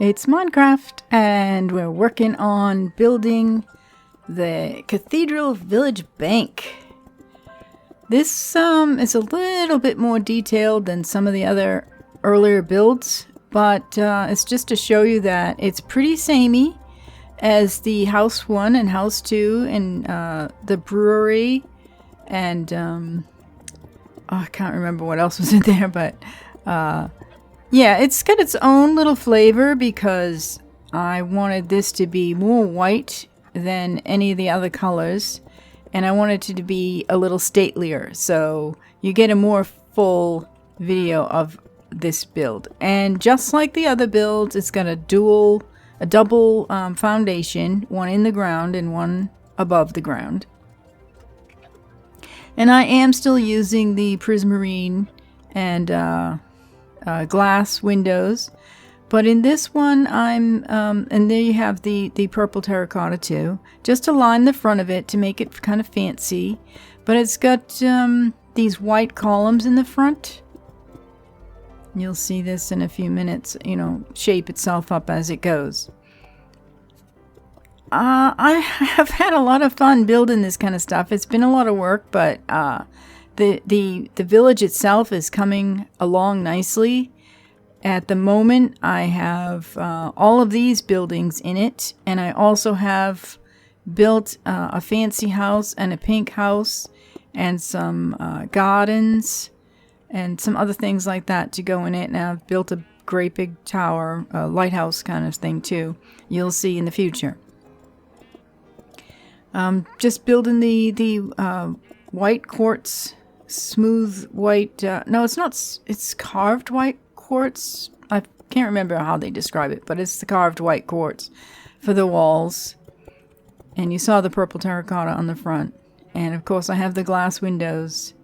It's Minecraft, and we're working on building the Cathedral Village Bank. This is a little bit more detailed than some of the other earlier builds, but it's just to show you that it's pretty samey as the House 1 and House 2 and the brewery and I can't remember what else was in there, but yeah, it's got its own little flavor because I wanted this to be more white than any of the other colors, and I wanted it to be a little statelier, so you get a more full video of this build. And just like the other builds, it's got a double foundation, one in the ground and one above the ground. And I am still using the prismarine and glass windows, but in this one I'm and there you have the purple terracotta too, just to line the front of it to make it kind of fancy. But it's got these white columns in the front. You'll see this in a few minutes, shape itself up as it goes. I have had a lot of fun building this kind of stuff. It's been a lot of work, but the village itself is coming along nicely. At the moment, I have all of these buildings in it, and I also have built a fancy house and a pink house and some gardens and some other things like that to go in it. And I've built a great big tower, a lighthouse kind of thing too. You'll see in the future. Just building the white quartz, smooth white. No, it's not. It's carved white quartz. I can't remember how they describe it, but it's the carved white quartz for the walls. And you saw the purple terracotta on the front. And of course, I have the glass windows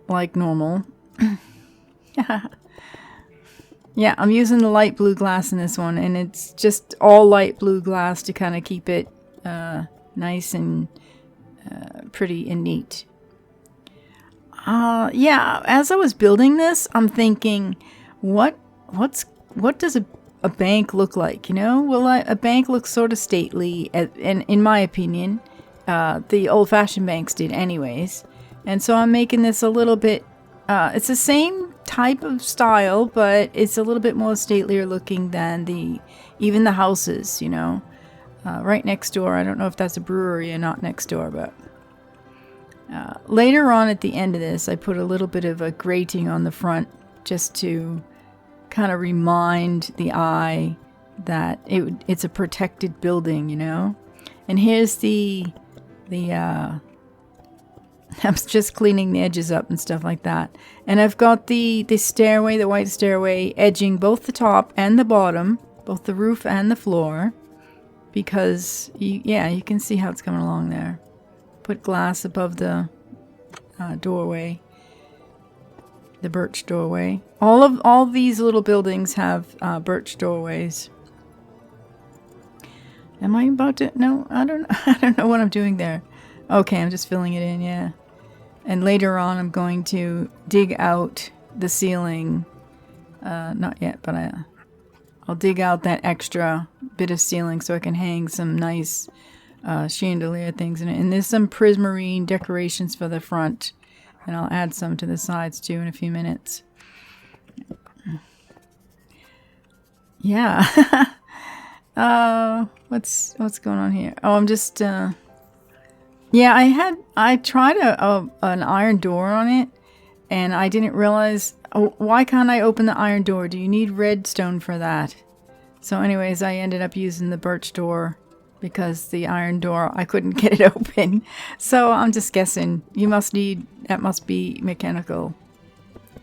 like normal. Yeah, I'm using the light blue glass in this one, and it's just all light blue glass to kind of keep it nice and pretty and neat. Yeah, as I was building this, I'm thinking, what does a bank look like? Well, a bank looks sort of stately, and in my opinion, the old-fashioned banks did, anyways. And so I'm making this a little bit. It's the same type of style, but it's a little bit more statelier looking than even the houses. Right next door. I don't know if that's a brewery or not next door, but later on at the end of this, I put a little bit of a grating on the front just to kind of remind the eye that it's a protected building, And here's the I'm just cleaning the edges up and stuff like that. And I've got the stairway, the white stairway, edging both the top and the bottom, both the roof and the floor. Because, you can see how it's coming along there. Put glass above the doorway. The birch doorway. All these little buildings have birch doorways. Am I about to? No, I don't know what I'm doing there. Okay, I'm just filling it in, yeah. And later on, I'm going to dig out the ceiling. Not yet, but I'll dig out that extra bit of ceiling so I can hang some nice chandelier things in it. And there's some prismarine decorations for the front. And I'll add some to the sides too in a few minutes. Yeah. What's going on here? Oh, I'm just... Yeah, I tried an iron door on it. And I didn't realize... Oh, why can't I open the iron door? Do you need redstone for that? So anyways, I ended up using the birch door because the iron door, I couldn't get it open. So I'm just guessing. That must be mechanical.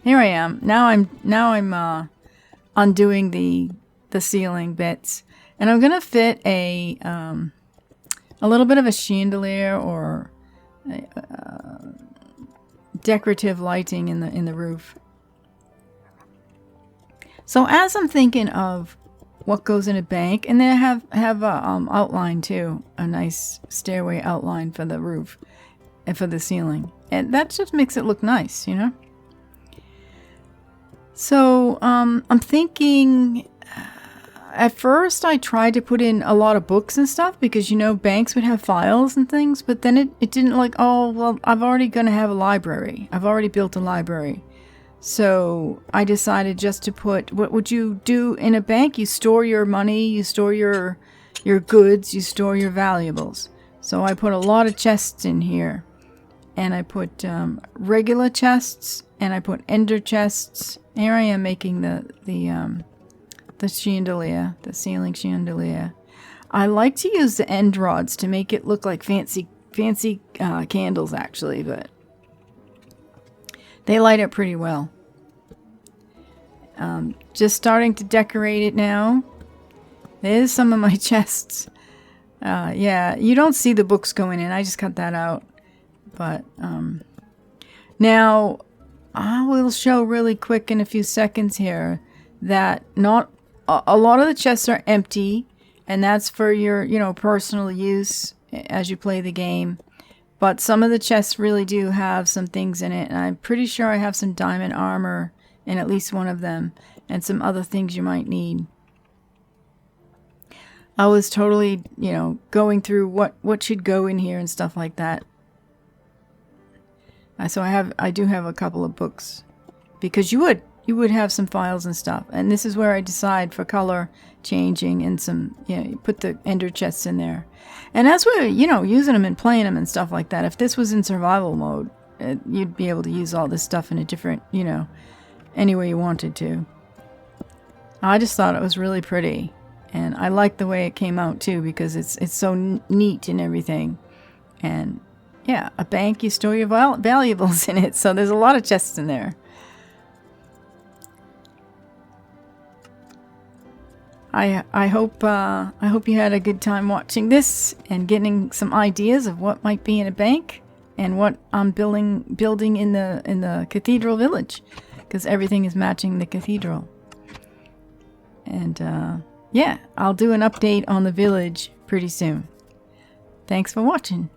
Here I am. Now I'm undoing the ceiling bits. And I'm going to fit a little bit of a chandelier or decorative lighting in the roof. So as I'm thinking of what goes in a bank, and then I have a outline too, a nice stairway outline for the roof and for the ceiling, and that just makes it look nice, So I'm thinking at first I tried to put in a lot of books and stuff because, you know, banks would have files and things, but then it didn't like, oh, well, I've already gonna have a library. I've already built a library. So I decided just to put, what would you do in a bank? You store your money, you store your goods, you store your valuables. So I put a lot of chests in here. And I put regular chests, and I put ender chests. Here I am making the chandelier, the ceiling chandelier. I like to use the end rods to make it look like fancy candles, actually, but they light up pretty well. Just starting to decorate it now. There's some of my chests. Yeah, you don't see the books going in. I just cut that out. But now I will show really quick in a few seconds here that not a lot of the chests are empty, and that's for your, you know, personal use as you play the game. But some of the chests really do have some things in it, and I'm pretty sure I have some diamond armor in at least one of them, and some other things you might need. I was totally, you know, going through what should go in here and stuff like that. So I do have a couple of books, because you would have some files and stuff, and this is where I decide for color changing and some, you know, you put the ender chests in there. And as we're, you know, using them and playing them and stuff like that, if this was in survival mode, you'd be able to use all this stuff in a different, you know, any way you wanted to. I just thought it was really pretty, and I like the way it came out too, because it's so neat and everything. And yeah, a bank, you store your valuables in it, so there's a lot of chests in there. I hope you had a good time watching this and getting some ideas of what might be in a bank and what I'm building in the cathedral village, because everything is matching the cathedral. And yeah, I'll do an update on the village pretty soon. Thanks for watching.